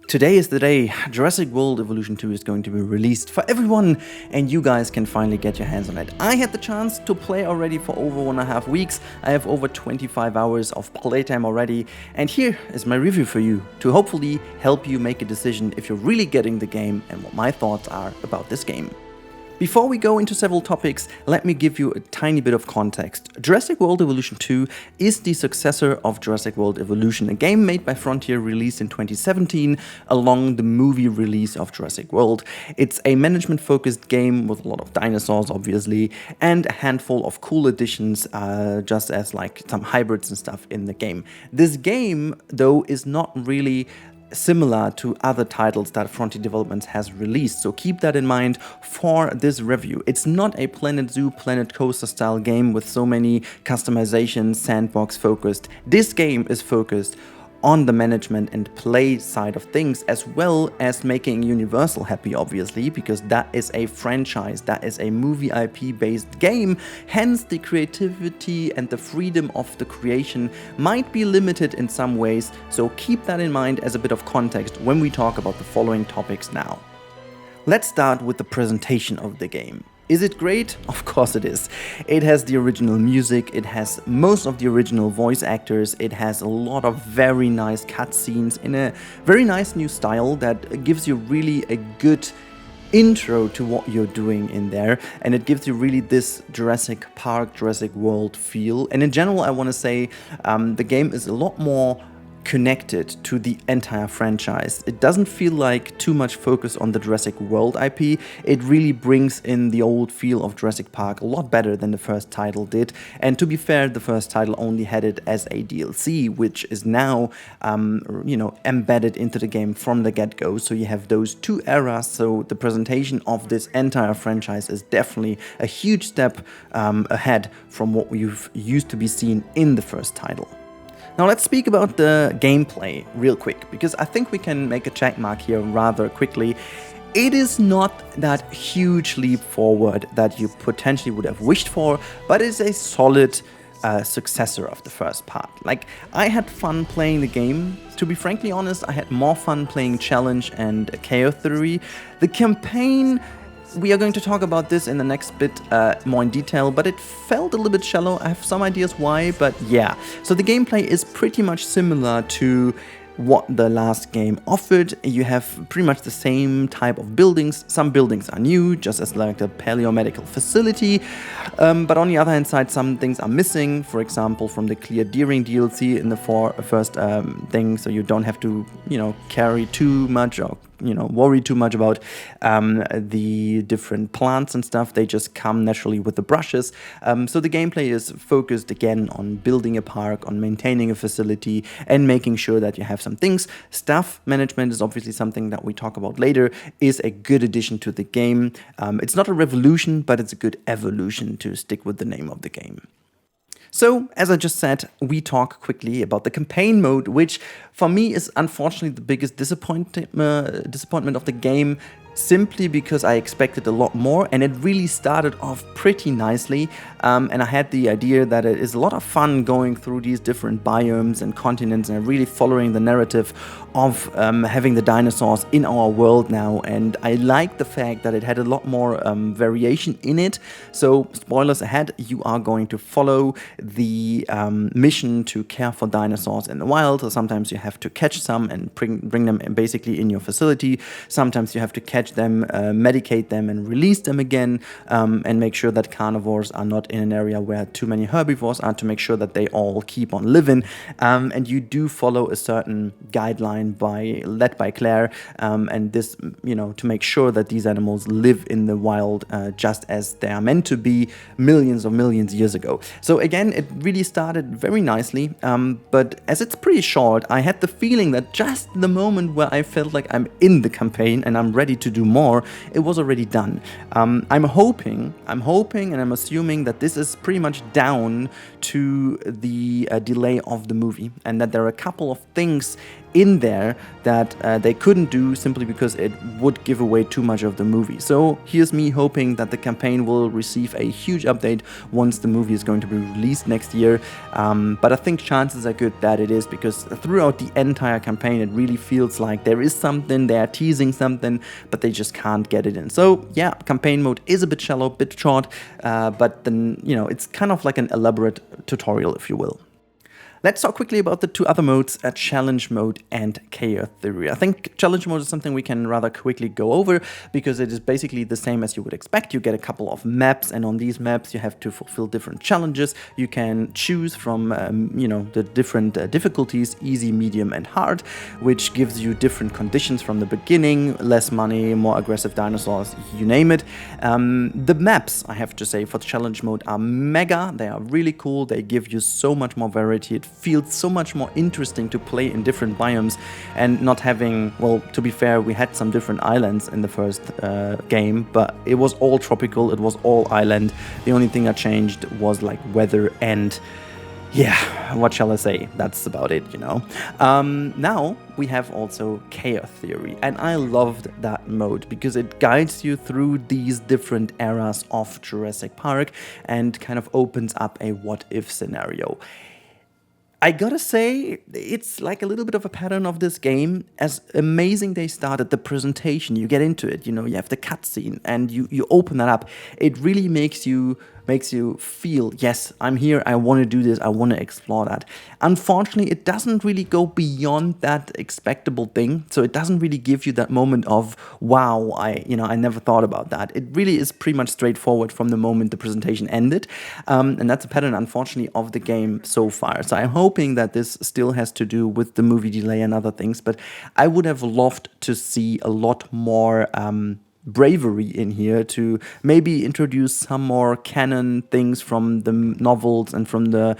Today is the day. Jurassic World Evolution 2 is going to be released for everyone, and you guys can finally get your hands on it. I had the chance to play already for over 1.5 weeks. I have over 25 hours of playtime already, and here is my review for you to hopefully help you make a decision if you're really getting the game and what my thoughts are about this game. Before we go into several topics, let me give you a tiny bit of context. Jurassic World Evolution 2 is the successor of Jurassic World Evolution, a game made by Frontier released in 2017 along the movie release of Jurassic World. It's a management-focused game with a lot of dinosaurs, obviously, and a handful of cool additions, just as like some hybrids and stuff in the game. This game, though, is not really similar to other titles that Frontier Developments has released, so keep that in mind for this review. It's not a Planet Zoo, Planet Coaster style game with so many customizations, sandbox focused. This game is focused on the management and play side of things, as well as making Universal happy, obviously, because that is a franchise, that is a movie IP based game. Hence the creativity and the freedom of the creation might be limited in some ways, so keep that in mind as a bit of context when we talk about the following topics now. Let's start with the presentation of the game. Is it great? Of course it is. It has the original music, it has most of the original voice actors, it has a lot of very nice cutscenes in a very nice new style that gives you really a good intro to what you're doing in there, and it gives you really this Jurassic Park, Jurassic World feel. And in general, I want to say the game is a lot more connected to the entire franchise. It doesn't feel like too much focus on the Jurassic World IP. It really brings in the old feel of Jurassic Park a lot better than the first title did. And to be fair, the first title only had it as a DLC, which is now, embedded into the game from the get-go. So you have those two eras. So the presentation of this entire franchise is definitely a huge step ahead from what we've used to be seen in the first title. Now let's speak about the gameplay real quick, because I think we can make a check mark here rather quickly. It is not that huge leap forward that you potentially would have wished for, but it's a solid successor of the first part. Like, I had fun playing the game. To be frankly honest, I had more fun playing Challenge and Chaos Theory. The campaign, we are going to talk about this in the next bit more in detail, but it felt a little bit shallow. I have some ideas why, but yeah. So the gameplay is pretty much similar to what the last game offered. You have pretty much the same type of buildings. Some buildings are new, just as like the paleomedical facility, but on the other hand side, some things are missing. For example, from the Clear Deering DLC in the first thing, so you don't have to, carry too much or worry too much about the different plants and stuff. They just come naturally with the brushes. So the gameplay is focused again on building a park, on maintaining a facility, and making sure that you have some things. Staff management is obviously something that we talk about later, is a good addition to the game. It's not a revolution, but it's a good evolution, to stick with the name of the game. So, as I just said, we talk quickly about the campaign mode, which for me is unfortunately the biggest disappointment of the game, simply because I expected a lot more, and it really started off pretty nicely, and I had the idea that it is a lot of fun going through these different biomes and continents and really following the narrative of having the dinosaurs in our world now. And I like the fact that it had a lot more variation in it. So spoilers ahead, you are going to follow the mission to care for dinosaurs in the wild. So sometimes you have to catch some and bring them basically in your facility. Sometimes you have to catch them, medicate them, and release them again, and make sure that carnivores are not in an area where too many herbivores are, to make sure that they all keep on living. And you do follow a certain guideline led by Claire, and this, to make sure that these animals live in the wild just as they are meant to be millions of millions years ago. So again, it really started very nicely, but as it's pretty short, I had the feeling that just the moment where I felt like I'm in the campaign and I'm ready to do more, it was already done. I'm hoping and I'm assuming that this is pretty much down to the delay of the movie, and that there are a couple of things in there that they couldn't do simply because it would give away too much of the movie. So here's me hoping that the campaign will receive a huge update once the movie is going to be released next year. But I think chances are good that it is, because throughout the entire campaign it really feels like there is something, they are teasing something, but they just can't get it in. So yeah, campaign mode is a bit shallow, bit short, but then, you know, it's kind of like an elaborate tutorial, if you will. Let's talk quickly about the two other modes, challenge mode and chaos theory. I think challenge mode is something we can rather quickly go over, because it is basically the same as you would expect. You get a couple of maps, and on these maps you have to fulfill different challenges. You can choose from you know, the different difficulties, easy, medium and hard, which gives you different conditions from the beginning: less money, more aggressive dinosaurs, you name it. The maps, I have to say, for challenge mode are mega. They are really cool. They give you so much more variety. It feels so much more interesting to play in different biomes, and not having, well, to be fair, we had some different islands in the first game, but it was all tropical, it was all island. The only thing that changed was like weather, and yeah, what shall I say? That's about it, you know. Now we have also chaos theory, and I loved that mode because it guides you through these different eras of Jurassic Park and kind of opens up a what-if scenario. I gotta say, it's like a little bit of a pattern of this game. As amazing they started, the presentation, you get into it, you know, you have the cutscene and you open that up. It really makes you feel, yes, I'm here, I want to do this, I want to explore that. Unfortunately, it doesn't really go beyond that expectable thing, so it doesn't really give you that moment of, wow, I never thought about that. It really is pretty much straightforward from the moment the presentation ended, and that's a pattern, unfortunately, of the game so far. So I'm hoping that this still has to do with the movie delay and other things, but I would have loved to see a lot more bravery in here, to maybe introduce some more canon things from the novels and from the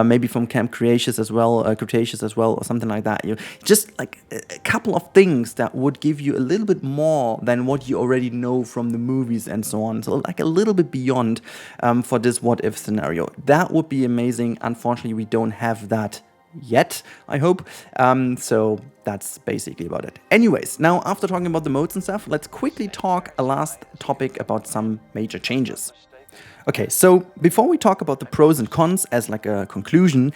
maybe from Camp Cretaceous as well, or something like that. You just like a couple of things that would give you a little bit more than what you already know from the movies and so on. So like a little bit beyond for this what if scenario. That would be amazing. Unfortunately, we don't have that yet, I hope. So that's basically about it. Anyways, now after talking about the modes and stuff, let's quickly talk a last topic about some major changes. Okay, so before we talk about the pros and cons as like a conclusion,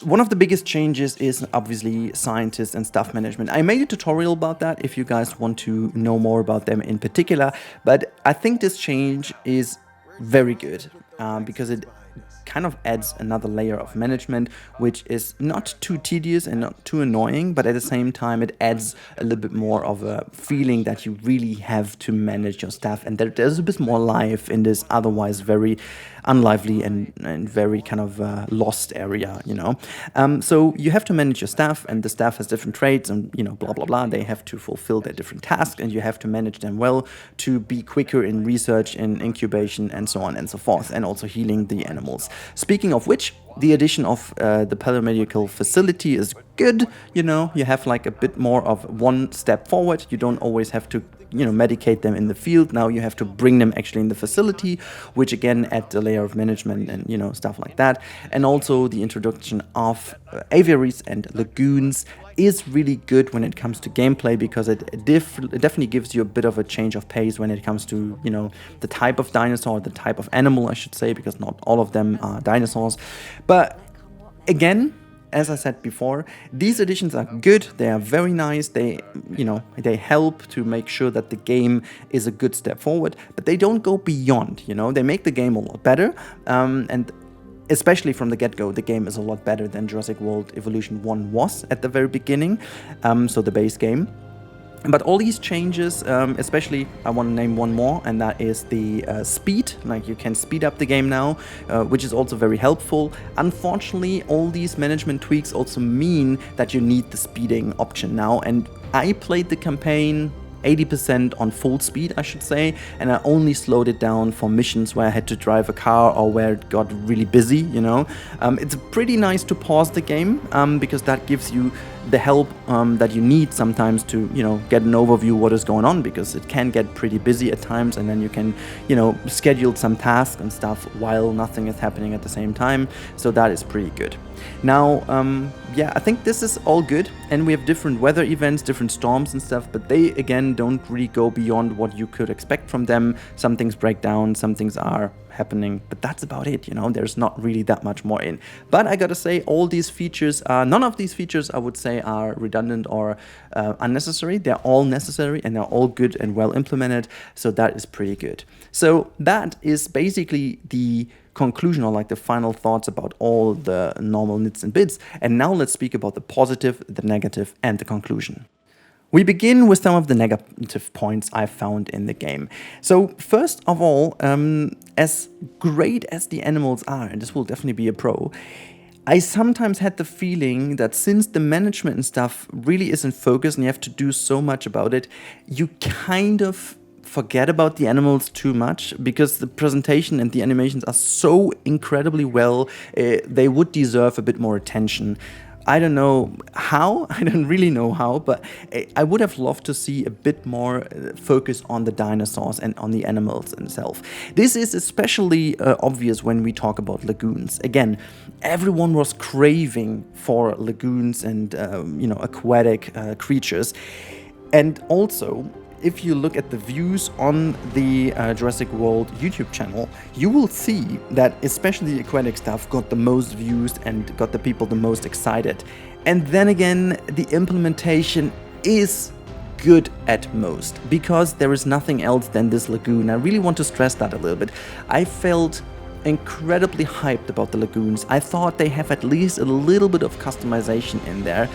one of the biggest changes is obviously scientists and staff management. I made a tutorial about that if you guys want to know more about them in particular, but I think this change is very good because it kind of adds another layer of management, which is not too tedious and not too annoying, but at the same time it adds a little bit more of a feeling that you really have to manage your staff, and that there's a bit more life in this otherwise very unlively and very kind of lost area, you know. So you have to manage your staff, and the staff has different traits and, you know, blah blah blah. They have to fulfill their different tasks, and you have to manage them well to be quicker in research, in incubation, and so on and so forth, and also healing the animals. Speaking of which, the addition of the paramedical facility is good. You know, you have like a bit more of one step forward. You don't always have to, you know, medicate them in the field. Now you have to bring them actually in the facility, which again adds a layer of management and, you know, stuff like that. And also the introduction of aviaries and lagoons is really good when it comes to gameplay, because it definitely gives you a bit of a change of pace when it comes to, you know, the type of dinosaur, the type of animal, I should say, because not all of them are dinosaurs. But again, as I said before, these additions are good. They are very nice. They, you know, they help to make sure that the game is a good step forward, but they don't go beyond, you know. They make the game a lot better, and especially from the get-go, the game is a lot better than Jurassic World Evolution 1 was at the very beginning, so the base game. But all these changes, especially I want to name one more, and that is the speed. Like, you can speed up the game now, which is also very helpful. Unfortunately, all these management tweaks also mean that you need the speeding option now, and I played the campaign 80% on full speed, I should say, and I only slowed it down for missions where I had to drive a car or where it got really busy, you know. It's pretty nice to pause the game, because that gives you the help that you need sometimes to, you know, get an overview what is going on, because it can get pretty busy at times, and then you can, you know, schedule some tasks and stuff while nothing is happening at the same time. So that is pretty good. Now, yeah, I think this is all good, and we have different weather events, different storms and stuff, but they again don't really go beyond what you could expect from them. Some things break down, some things are happening, but that's about it, you know. There's not really that much more in. But I gotta say, all these features are, none of these features I would say are redundant or unnecessary. They're all necessary and they're all good and well implemented, so that is pretty good. So that is basically the conclusion, or like the final thoughts about all the normal nits and bits. And now let's speak about the positive, the negative, and the conclusion. We begin with some of the negative points I found in the game. So first of all, as great as the animals are, and this will definitely be a pro, I sometimes had the feeling that since the management and stuff really isn't focused and you have to do so much about it, you kind of forget about the animals too much, because the presentation and the animations are so incredibly well, they would deserve a bit more attention. I don't know how, I don't really know how, but I would have loved to see a bit more focus on the dinosaurs and on the animals themselves. This is especially obvious when we talk about lagoons. Again, everyone was craving for lagoons and you know, aquatic creatures. And also, if you look at the views on the Jurassic World YouTube channel, you will see that especially the aquatic stuff got the most views and got the people the most excited. And then again, the implementation is good at most, because there is nothing else than this lagoon. I really want to stress that a little bit. I felt incredibly hyped about the lagoons. I thought they have at least a little bit of customization in there,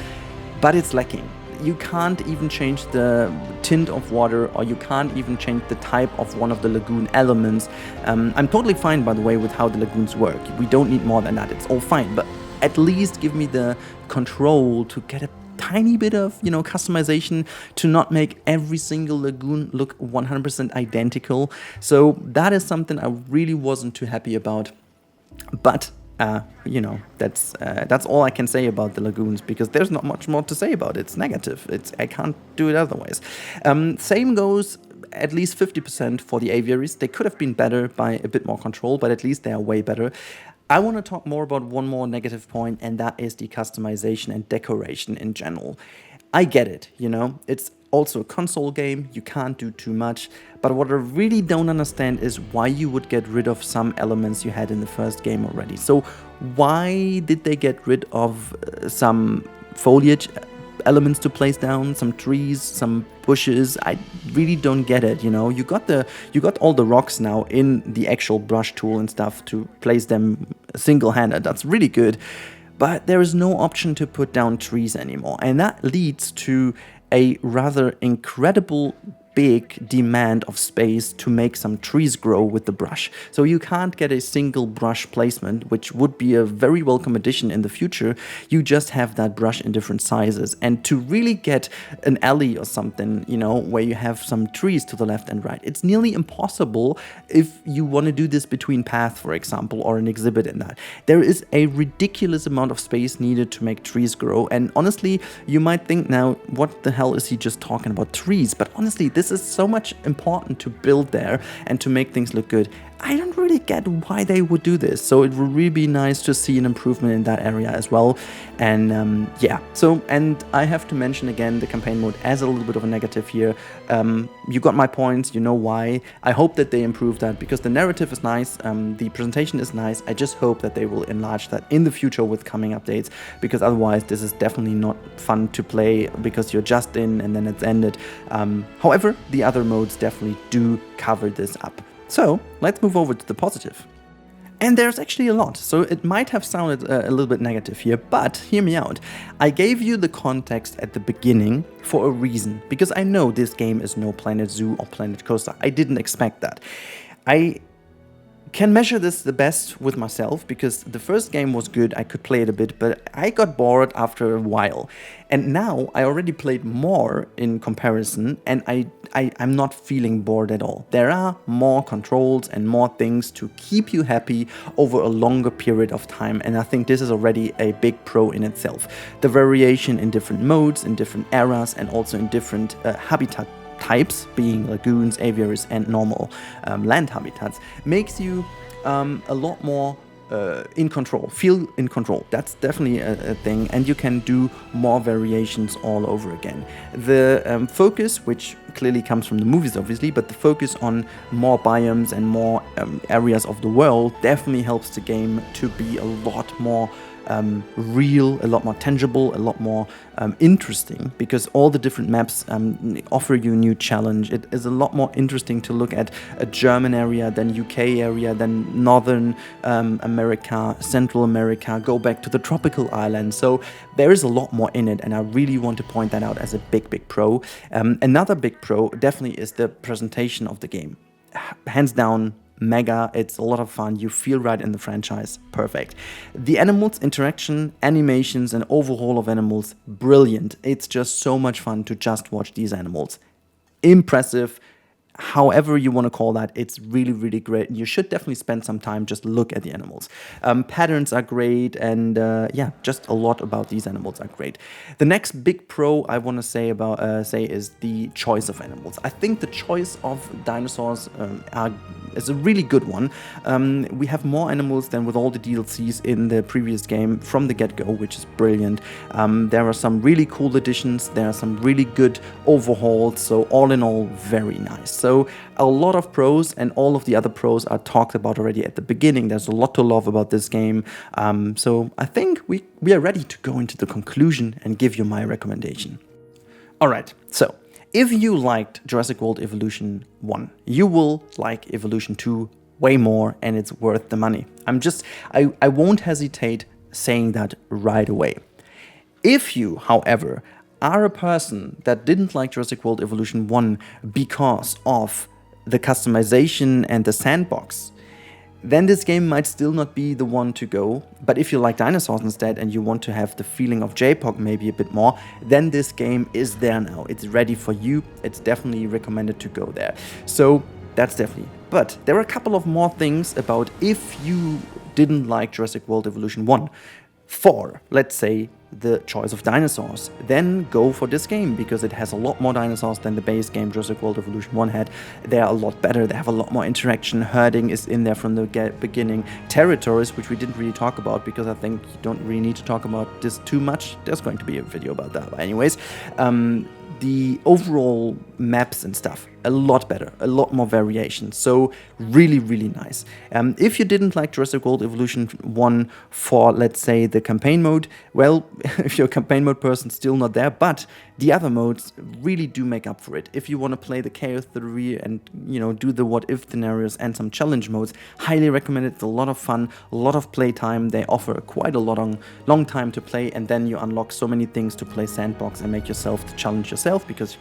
but it's lacking. You can't even change the tint of water, or you can't even change the type of one of the lagoon elements. I'm totally fine, by the way, with how the lagoons work. We don't need more than that. It's all fine, but at least give me the control to get a tiny bit of, you know, customization, to not make every single lagoon look 100% identical. So that is something I really wasn't too happy about. But you know, that's all I can say about the lagoons, because there's not much more to say about it. It's negative. I can't do it otherwise. Same goes at least 50% for the aviaries. They could have been better by a bit more control, but at least they are way better. I want to talk more about one more negative point, and that is the customization and decoration in general. I get it, you know, it's also a console game, you can't do too much, but what I really don't understand is why you would get rid of some elements you had in the first game already. So why did they get rid of some foliage elements to place down, some trees, some bushes? I really don't get it, you know. You got all the rocks now in the actual brush tool and stuff to place them single-handed. That's really good. But there is no option to put down trees anymore, and that leads to a rather incredible big demand of space to make some trees grow with the brush. So you can't get a single brush placement, which would be a very welcome addition in the future. You just have that brush in different sizes. And to really get an alley or something, you know, where you have some trees to the left and right, it's nearly impossible if you want to do this between paths, for example, or an exhibit in that. There is a ridiculous amount of space needed to make trees grow. And honestly, you might think now, what the hell is he just talking about trees? But honestly, this is so much important to build there and to make things look good. I don't really get why they would do this, so it would really be nice to see an improvement in that area as well. And yeah, so, and I have to mention again the campaign mode as a little bit of a negative here. You got my points, you know why. I hope that they improve that, because the narrative is nice, the presentation is nice. I just hope that they will enlarge that in the future with coming updates, because otherwise this is definitely not fun to play, because you're just in and then it's ended. However, the other modes definitely do cover this up. So let's move over to the positive. And there's actually a lot, so it might have sounded a little bit negative here, but hear me out. I gave you the context at the beginning for a reason, because I know this game is no Planet Zoo or Planet Coaster. I didn't expect that. I can measure this the best with myself because the first game was good, I could play it a bit, but I got bored after a while. And now I already played more in comparison, and I'm not feeling bored at all. There are more controls and more things to keep you happy over a longer period of time, and I think this is already a big pro in itself. The variation in different modes, in different eras, and also in different habitat types, being lagoons, aviaries, and normal land habitats, makes you a lot more in control, feel in control. That's definitely a thing, and you can do more variations all over again. The focus, which clearly comes from the movies obviously, but the focus on more biomes and more areas of the world definitely helps the game to be a lot more real, a lot more tangible, a lot more interesting, because all the different maps offer you a new challenge. It is a lot more interesting to look at a German area than UK area, than Northern America, Central America, go back to the tropical islands. So there is a lot more in it, and I really want to point that out as a big pro. Another big pro definitely is the presentation of the game. Hands down, mega. It's a lot of fun. You feel right in the franchise. Perfect. The animals, interaction, animations, and overhaul of animals, brilliant. It's just so much fun to just watch these animals. Impressive. However you want to call that, it's really great. You should definitely spend some time just look at the animals. Patterns are great, and yeah, just a lot about these animals are great. The next big pro I want to say is the choice of animals. I think the choice of dinosaurs is a really good one. We have more animals than with all the DLCs in the previous game from the get-go, which is brilliant. There are some really cool additions. There are some really good overhauls. So all in all, very nice. So a lot of pros, and all of the other pros are talked about already at the beginning. There's a lot to love about this game. So I think we are ready to go into the conclusion and give you my recommendation. All right, so if you liked Jurassic World Evolution 1, you will like Evolution 2 way more, and it's worth the money. I won't hesitate saying that right away. If you, however, are a person that didn't like Jurassic World Evolution 1 because of the customization and the sandbox, then this game might still not be the one to go. But if you like dinosaurs instead and you want to have the feeling of JPOG maybe a bit more, then this game is there now. It's ready for you. It's definitely recommended to go there. So that's definitely. But there are a couple of more things about if you didn't like Jurassic World Evolution 1. For, let's say, the choice of dinosaurs, then go for this game, because it has a lot more dinosaurs than the base game Jurassic World Evolution 1 had. They're a lot better, they have a lot more interaction, herding is in there from the beginning, territories, which we didn't really talk about, because I think you don't really need to talk about this too much. There's going to be a video about that, but anyways, the overall maps and stuff, a lot better, a lot more variation, so really nice. If you didn't like Jurassic World Evolution 1 for, let's say, the campaign mode, well, if you're a campaign mode person, still not there, but the other modes really do make up for it. If you want to play the chaos theory and, you know, do the what if scenarios and some challenge modes, highly recommend it. It's a lot of fun, a lot of play time. They offer quite a long time to play, and then you unlock so many things to play Sandbox and make yourself to challenge yourself, because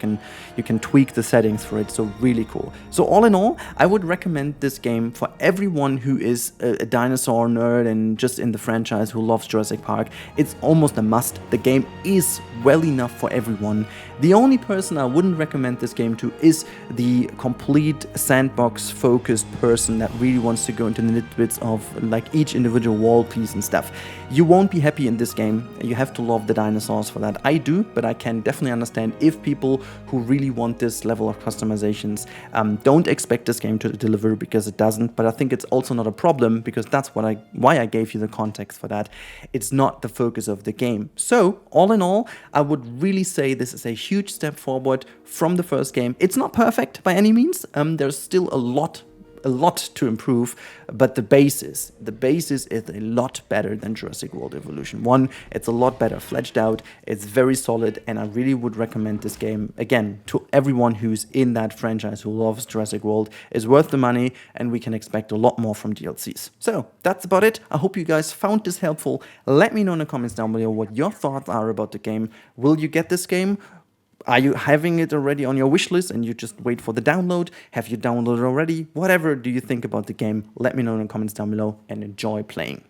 you can tweak the settings for it. So really cool. So all in all, I would recommend this game for everyone who is a dinosaur nerd and just in the franchise who loves Jurassic Park. It's almost a must. The game is well enough for everyone. The only person I wouldn't recommend this game to is the complete sandbox focused person that really wants to go into the nitbits of like each individual wall piece and stuff. You won't be happy in this game. You have to love the dinosaurs for that. I do, but I can definitely understand if people who really want this level of customizations don't expect this game to deliver, because it doesn't. But I think it's also not a problem, because that's why I gave you the context for that. It's not the focus of the game. So all in all, I would really say this is a huge step forward from the first game. It's not perfect by any means. There's still a lot to improve, but the basis is a lot better than Jurassic World Evolution 1. It's a lot better fledged out, it's very solid, and I really would recommend this game, again, to everyone who's in that franchise, who loves Jurassic World. It's worth the money, and we can expect a lot more from DLCs. So, that's about it. I hope you guys found this helpful. Let me know in the comments down below what your thoughts are about the game. Will you get this game? Are you having it already on your wish list and you just wait for the download? Have you downloaded already? Whatever do you think about the game? Let me know in the comments down below and enjoy playing.